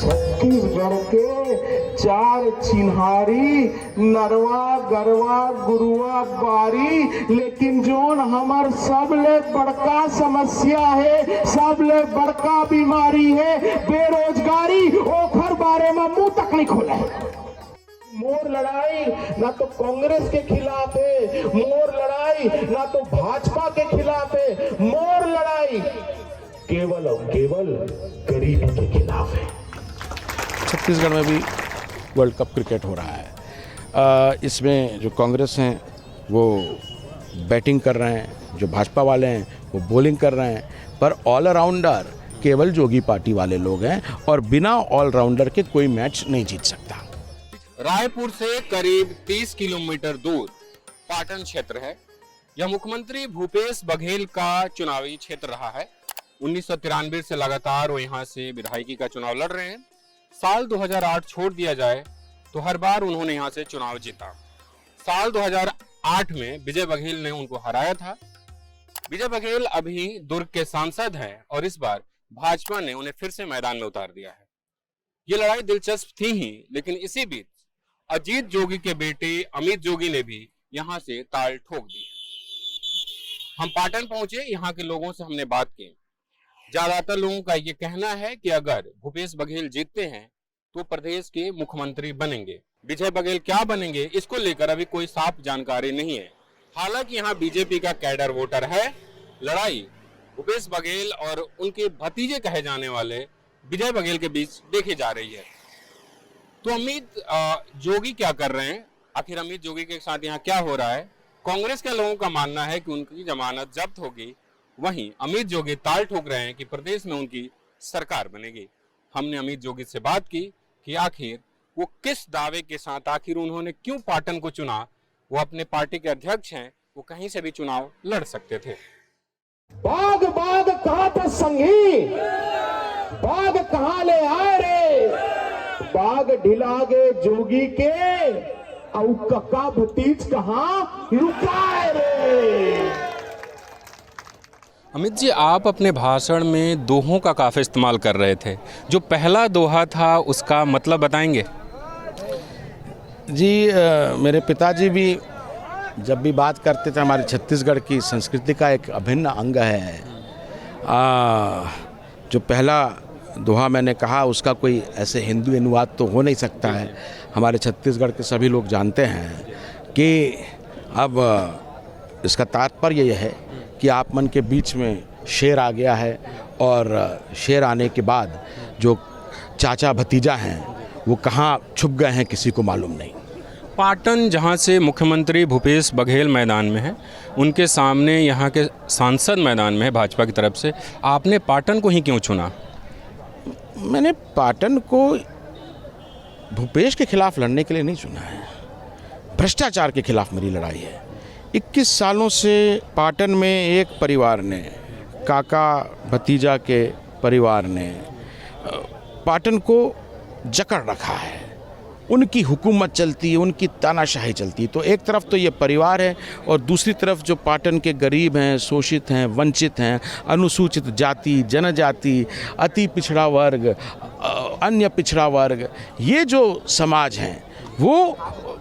छत्तीसगढ़ के चार चिन्हारी नरवा गरवा गुरुआ बारी, लेकिन जोन हमार सबले बड़का समस्या है, सबले बड़का बीमारी है बेरोजगारी, ओखर बारे में मुंह तक नहीं खोला है। मोर लड़ाई ना तो कांग्रेस के खिलाफ है, मोर लड़ाई ना तो भाजपा के खिलाफ है, मोर लड़ाई केवल और केवल गरीबी के खिलाफ है। छत्तीसगढ़ में भी वर्ल्ड कप क्रिकेट हो रहा है। इसमें जो कांग्रेस हैं वो बैटिंग कर रहे हैं, जो भाजपा वाले हैं वो बॉलिंग कर रहे हैं, पर ऑलराउंडर केवल जोगी पार्टी वाले लोग हैं और बिना ऑलराउंडर के कोई मैच नहीं जीत सकता। रायपुर से करीब 30 किलोमीटर दूर पाटन क्षेत्र है। यह मुख्यमंत्री भूपेश बघेल का चुनावी क्षेत्र रहा है। 1993 से लगातार वो यहाँ से विधायकी का चुनाव लड़ रहे हैं। साल 2008 छोड़ दिया जाए तो हर बार उन्होंने यहाँ से चुनाव जीता। साल 2008 में विजय बघेल ने उनको हराया था। विजय बघेल अभी दुर्ग के सांसद हैं और इस बार भाजपा ने उन्हें फिर से मैदान में उतार दिया है। ये लड़ाई दिलचस्प थी ही, लेकिन इसी बीच अजीत जोगी के बेटे अमित जोगी ने भी यहां से ताल ठोक दी। हम पाटन पहुंचे, यहां के लोगों से हमने बात की। ज्यादातर लोगों का ये कहना है कि अगर भूपेश बघेल जीतते हैं तो प्रदेश के मुख्यमंत्री बनेंगे। विजय बघेल क्या बनेंगे इसको लेकर अभी कोई साफ जानकारी नहीं है। हालांकि यहाँ बीजेपी का कैडर वोटर है। लड़ाई भूपेश बघेल और उनके भतीजे कहे जाने वाले विजय बघेल के बीच देखी जा रही है। तो अमित जोगी क्या कर रहे हैं, आखिर अमित जोगी के साथ यहाँ क्या हो रहा है? कांग्रेस के लोगों का मानना है कि उनकी जमानत जब्त होगी, वहीं अमित जोगी ताल ठोक रहे हैं कि प्रदेश में उनकी सरकार बनेगी। हमने अमित जोगी से बात की कि आखिर वो किस दावे के साथ, आखिर उन्होंने क्यों पाटन को चुना। वो अपने पार्टी के अध्यक्ष हैं, वो कहीं से भी चुनाव लड़ सकते थे। बाग बाग कहा था संगी, बाग कहाँ ले आए रे, बाग ढिलागे जोगी के औ कक्का भतीज कहाँ लुकाए रे। अमित जी, आप अपने भाषण में दोहों का काफी इस्तेमाल कर रहे थे। जो पहला दोहा था उसका मतलब बताएंगे? जी, मेरे पिताजी भी जब भी बात करते थे, हमारी छत्तीसगढ़ की संस्कृति का एक अभिन्न अंग है। जो पहला दोहा मैंने कहा उसका कोई ऐसे हिंदी अनुवाद तो हो नहीं सकता है। हमारे छत्तीसगढ़ के सभी लोग जानते हैं कि अब इसका तात्पर्य यह है कि आप मन के बीच में शेर आ गया है और शेर आने के बाद जो चाचा भतीजा हैं वो कहाँ छुप गए हैं किसी को मालूम नहीं। पाटन जहां से मुख्यमंत्री भूपेश बघेल मैदान में है, उनके सामने यहाँ के सांसद मैदान में है भाजपा की तरफ से। आपने पाटन को ही क्यों चुना? मैंने पाटन को भूपेश के खिलाफ लड़ने के लिए नहीं चुना है, भ्रष्टाचार के खिलाफ मेरी लड़ाई है। 21 सालों से पाटन में एक परिवार ने, काका भतीजा के परिवार ने पाटन को जकड़ रखा है। उनकी हुकूमत चलती है, उनकी तानाशाही चलती है। तो एक तरफ तो ये परिवार है और दूसरी तरफ जो पाटन के गरीब हैं, शोषित हैं, वंचित हैं, अनुसूचित जाति, जनजाति, अति पिछड़ा वर्ग, अन्य पिछड़ा वर्ग, ये जो समाज हैं वो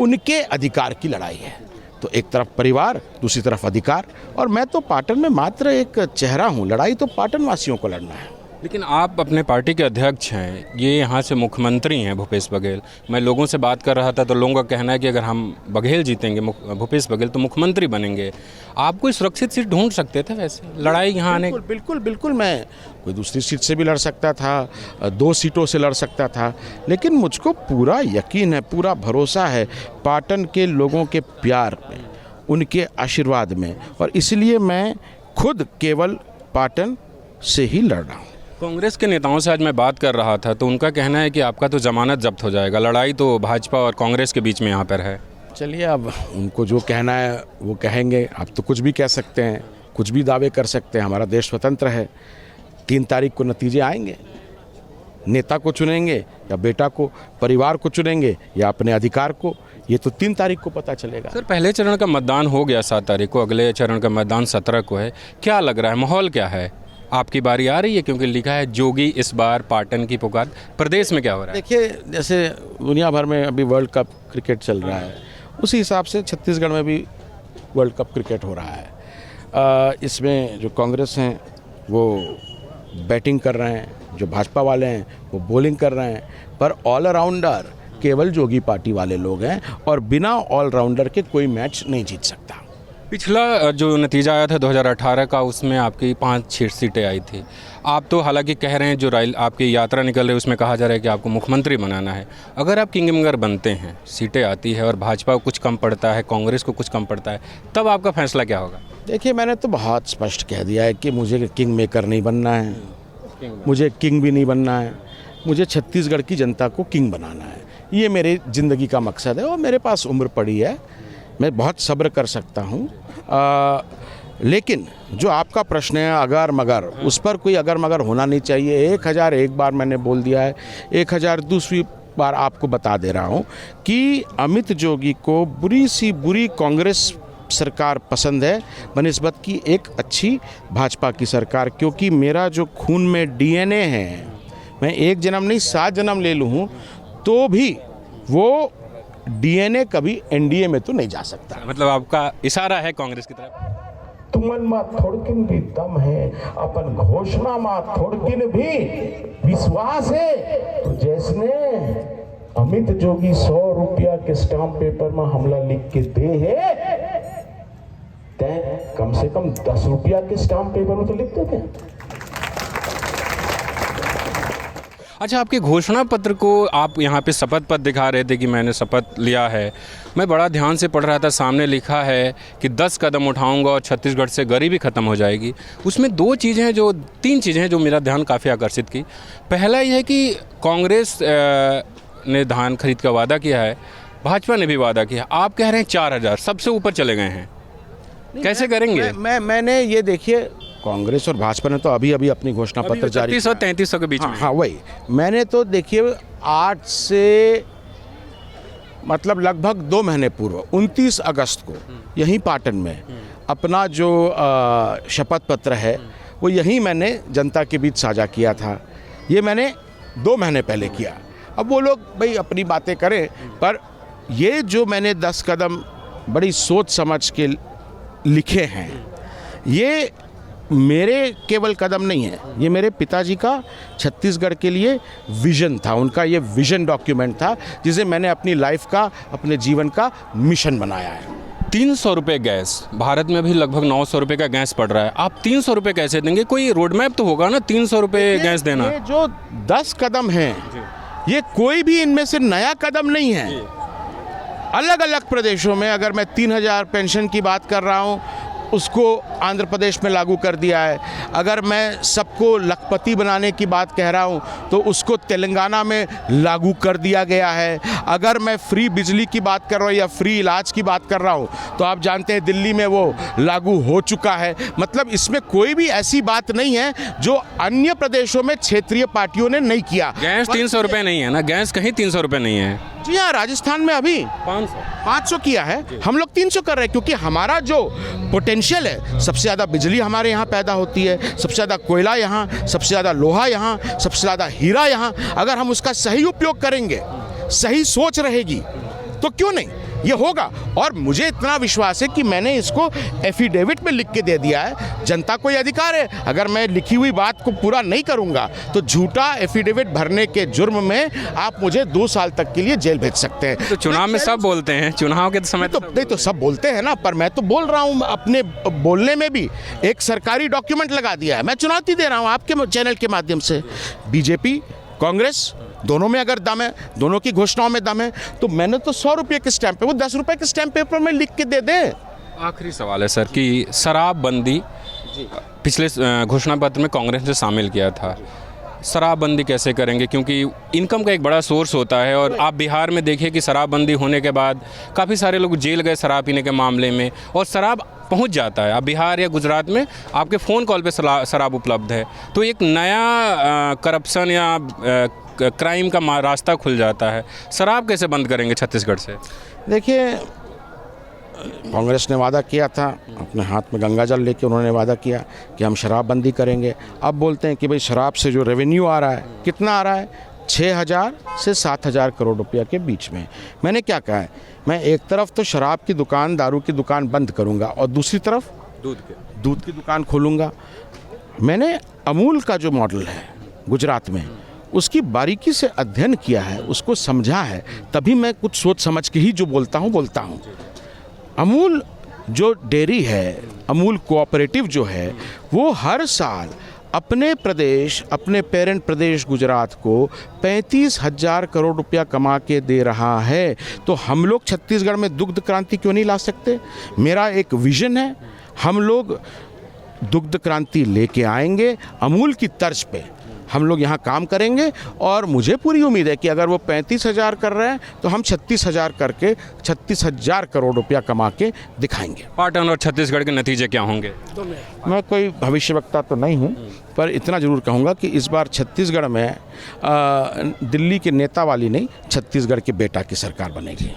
उनके अधिकार की लड़ाई है। तो एक तरफ परिवार, दूसरी तरफ अधिकार, और मैं तो पाटन में मात्र एक चेहरा हूँ। लड़ाई तो पाटन वासियों को लड़ना है। लेकिन आप अपने पार्टी के अध्यक्ष हैं, ये यहाँ से मुख्यमंत्री हैं भूपेश बघेल। मैं लोगों से बात कर रहा था तो लोगों का कहना है कि अगर हम बघेल जीतेंगे, भूपेश बघेल, तो मुख्यमंत्री बनेंगे। आप कोई सुरक्षित सीट ढूंढ सकते थे वैसे लड़ाई यहाँ आने? बिल्कुल मैं कोई दूसरी सीट से भी लड़ सकता था, 2 सीटों से लड़ सकता था, लेकिन मुझको पूरा यकीन है, पूरा भरोसा है पाटन के लोगों के प्यार में, उनके आशीर्वाद में, और इसलिए मैं खुद केवल पाटन से ही लड़ रहा हूँ। कांग्रेस के नेताओं से आज मैं बात कर रहा था तो उनका कहना है कि आपका तो जमानत जब्त हो जाएगा। लड़ाई तो भाजपा और कांग्रेस के बीच में यहाँ पर है। चलिए, अब उनको जो कहना है वो कहेंगे। आप तो कुछ भी कह सकते हैं, कुछ भी दावे कर सकते हैं। हमारा देश स्वतंत्र है। 3 तारीख को नतीजे आएंगे। नेता को चुनेंगे या बेटा को, परिवार को चुनेंगे या अपने अधिकार को, ये तो 3 तारीख को पता चलेगा। सर, पहले चरण का मतदान हो गया 7 तारीख को, अगले चरण का मतदान 17 को है। क्या लग रहा है, माहौल क्या है? आपकी बारी आ रही है, क्योंकि लिखा है जोगी इस बार पाटन की पुकार। प्रदेश में क्या हो रहा है? देखिए, जैसे दुनिया भर में अभी वर्ल्ड कप क्रिकेट चल रहा है, उसी हिसाब से छत्तीसगढ़ में भी वर्ल्ड कप क्रिकेट हो रहा है। इसमें जो कांग्रेस हैं वो बैटिंग कर रहे हैं, जो भाजपा वाले हैं वो बॉलिंग कर रहे हैं, पर ऑलराउंडर केवल जोगी पार्टी वाले लोग हैं और बिना ऑलराउंडर के कोई मैच नहीं जीत सकता। पिछला जो नतीजा आया था 2018 का, उसमें आपकी 5-6 सीटें आई थी। आप तो हालांकि कह रहे हैं जो आपकी यात्रा निकल रही है उसमें कहा जा रहा है कि आपको मुख्यमंत्री बनाना है। अगर आप किंग मेकर बनते हैं, सीटें आती है और भाजपा को कुछ कम पड़ता है, कांग्रेस को कुछ कम पड़ता है, तब आपका फैसला क्या होगा? देखिए, मैंने तो बहुत स्पष्ट कह दिया है कि मुझे किंग मेकर नहीं बनना है, मुझे किंग भी नहीं बनना है, मुझे छत्तीसगढ़ की जनता को किंग बनाना है। ये मेरे ज़िंदगी का मकसद है और मेरे पास उम्र पड़ी है, मैं बहुत सब्र कर सकता हूँ। लेकिन जो आपका प्रश्न है अगर मगर, उस पर कोई अगर मगर होना नहीं चाहिए। 1000 एक बार मैंने बोल दिया है, 1000 दूसरी बार आपको बता दे रहा हूँ कि अमित जोगी को बुरी सी बुरी कांग्रेस सरकार पसंद है बनिस्बत की एक अच्छी भाजपा की सरकार, क्योंकि मेरा जो खून में डीएनए है, मैं 1 जन्म नहीं 7 जन्म ले लूँ तो भी वो डीएनए कभी एनडीए में तो नहीं जा सकता। मतलब आपका इशारा है कांग्रेस की तरफ? तुमन मा थोड़किन भी दम है, अपन घोषणा मा थोड़किन भी विश्वास है। तो जैसने अमित जोगी 100 रुपया के स्टाम्प पेपर में हमला लिख के दे है, तय कम से कम 10 रुपया के स्टाम्प पेपर में तो लिख देते हैं। अच्छा, आपके घोषणा पत्र को आप यहाँ पे शपथ पत्र दिखा रहे थे कि मैंने शपथ लिया है। मैं बड़ा ध्यान से पढ़ रहा था, सामने लिखा है कि 10 कदम उठाऊंगा और छत्तीसगढ़ से गरीबी ख़त्म हो जाएगी। उसमें 3 चीज़ें हैं जो मेरा ध्यान काफ़ी आकर्षित की। पहला ये है कि कांग्रेस ने धान खरीद का वादा किया है, भाजपा ने भी वादा किया, आप कह रहे हैं 4000 सबसे ऊपर चले गए हैं, कैसे करेंगे? मैंने ये देखिए, कांग्रेस और भाजपा ने तो अभी अपनी घोषणा पत्र जारी 3300 के बीच में। हाँ वही मैंने तो देखिए 8 से मतलब लगभग 2 महीने पूर्व 29 अगस्त को यहीं पाटन में अपना जो शपथ पत्र है वो यहीं मैंने जनता के बीच साझा किया था। ये मैंने 2 महीने पहले किया। अब वो लोग भाई अपनी बातें करें, पर ये जो मैंने 10 कदम बड़ी सोच समझ के लिखे हैं, ये मेरे केवल कदम नहीं है, ये मेरे पिताजी का छत्तीसगढ़ के लिए विज़न था। उनका ये विज़न डॉक्यूमेंट था जिसे मैंने अपनी लाइफ का, अपने जीवन का मिशन बनाया है। 300 रुपये गैस, भारत में भी लगभग 900 रुपये का गैस पड़ रहा है, आप 300 रुपये कैसे देंगे? कोई रोड मैप तो होगा ना 300 रुपये गैस देना? ये जो 10 कदम हैं, ये कोई भी इनमें से नया कदम नहीं है। अलग अलग प्रदेशों में, अगर मैं 3000 पेंशन की बात कर रहा हूँ, उसको आंध्र प्रदेश में लागू कर दिया है। अगर मैं सबको लखपति बनाने की बात कह रहा हूँ तो उसको तेलंगाना में लागू कर दिया गया है। अगर मैं फ्री बिजली की बात कर रहा हूँ या फ्री इलाज की बात कर रहा हूँ तो आप जानते हैं दिल्ली में वो लागू हो चुका है। मतलब इसमें कोई भी ऐसी बात नहीं है जो अन्य प्रदेशों में क्षेत्रीय पार्टियों ने नहीं किया। गैस 300 रुपये नहीं है ना, गैस कहीं 300 रुपये नहीं है। जी हाँ, राजस्थान में अभी 500 किया है, हम लोग 300 कर रहे हैं, क्योंकि हमारा जो पोटेंशियल है, सबसे ज़्यादा बिजली हमारे यहाँ पैदा होती है, सबसे ज़्यादा कोयला यहाँ, सबसे ज़्यादा लोहा यहाँ, सबसे ज़्यादा हीरा यहाँ। अगर हम उसका सही उपयोग करेंगे, सही सोच रहेगी तो क्यों नहीं, ये होगा। और मुझे इतना विश्वास है कि मैंने इसको एफिडेविट में लिख के दे दिया है। जनता को ये अधिकार है, अगर मैं लिखी हुई बात को पूरा नहीं करूंगा तो झूठा एफिडेविट भरने के जुर्म में आप मुझे 2 साल तक के लिए जेल भेज सकते हैं। तो चुनाव में सब बोलते हैं, चुनाव के समय तो नहीं तो सब बोलते हैं ना, पर मैं तो बोल रहा हूँ, अपने बोलने में भी एक सरकारी डॉक्यूमेंट लगा दिया है। मैं चुनौती दे रहा हूँ आपके चैनल के माध्यम से, बीजेपी कांग्रेस दोनों में अगर दम है, दोनों की घोषणाओं में दम है, तो मैंने तो 100 रुपये के स्टैम्प पे, वो 10 रुपये के स्टैम्प पेपर में लिख के दे दे। आखिरी सवाल है सर कि शराबबंदी पिछले घोषणा पत्र में कांग्रेस ने शामिल किया था, शराबबंदी कैसे करेंगे? क्योंकि इनकम का एक बड़ा सोर्स होता है और आप बिहार में देखिए कि शराबबंदी होने के बाद काफ़ी सारे लोग जेल गए शराब पीने के मामले में, और शराब पहुंच जाता है। अब बिहार या गुजरात में आपके फ़ोन कॉल पे शराब उपलब्ध है, तो एक नया करप्शन या क्राइम का रास्ता खुल जाता है। शराब कैसे बंद करेंगे छत्तीसगढ़ से? देखिए, कांग्रेस ने वादा किया था, अपने हाथ में गंगा जल लेके उन्होंने वादा किया कि हम शराबबंदी करेंगे। अब बोलते हैं कि भाई शराब से जो रेवेन्यू आ रहा है, कितना आ रहा है? 6,000 से 7,000 करोड़ रुपया के बीच में। मैंने क्या कहा है, मैं एक तरफ तो शराब की दुकान, दारू की दुकान बंद करूंगा और दूसरी तरफ दूध की दुकान खोलूंगा। मैंने अमूल का जो मॉडल है गुजरात में, उसकी बारीकी से अध्ययन किया है, उसको समझा है, तभी मैं कुछ सोच समझ के ही जो बोलता हूँ। अमूल जो डेयरी है, अमूल कोऑपरेटिव जो है, वो हर साल अपने प्रदेश, अपने पेरेंट प्रदेश गुजरात को 35,000 करोड़ रुपया कमा के दे रहा है। तो हम लोग छत्तीसगढ़ में दुग्ध क्रांति क्यों नहीं ला सकते? मेरा एक विजन है, हम लोग दुग्ध क्रांति लेके आएंगे, अमूल की तर्ज पे हम लोग यहाँ काम करेंगे। और मुझे पूरी उम्मीद है कि अगर वो 35,000 कर रहे हैं तो हम 36,000 करके 36,000 करोड़ रुपया कमा के दिखाएंगे। पाटन और छत्तीसगढ़ के नतीजे क्या होंगे? मैं कोई भविष्यवक्ता तो नहीं हूँ, पर इतना ज़रूर कहूँगा कि इस बार छत्तीसगढ़ में दिल्ली के नेता वाली नहीं, छत्तीसगढ़ के बेटा की सरकार बनेगी।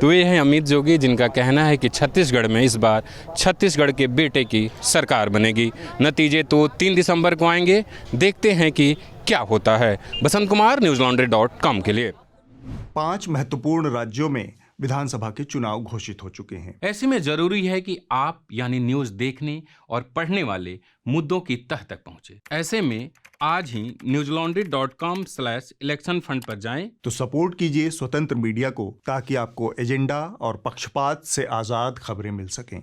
तो ये है अमित जोगी, जिनका कहना है कि छत्तीसगढ़ में इस बार छत्तीसगढ़ के बेटे की सरकार बनेगी। नतीजे तो 3 दिसंबर को आएंगे, देखते हैं कि क्या होता है। बसंत कुमार, newslaundry.com के लिए। 5 महत्वपूर्ण राज्यों में विधानसभा के चुनाव घोषित हो चुके हैं। ऐसे में जरूरी है कि आप यानी न्यूज देखने और पढ़ने वाले मुद्दों की तह तक पहुंचे। ऐसे में आज ही newslaundry.com/election fund पर जाएं। तो सपोर्ट कीजिए स्वतंत्र मीडिया को, ताकि आपको एजेंडा और पक्षपात से आजाद खबरें मिल सकें।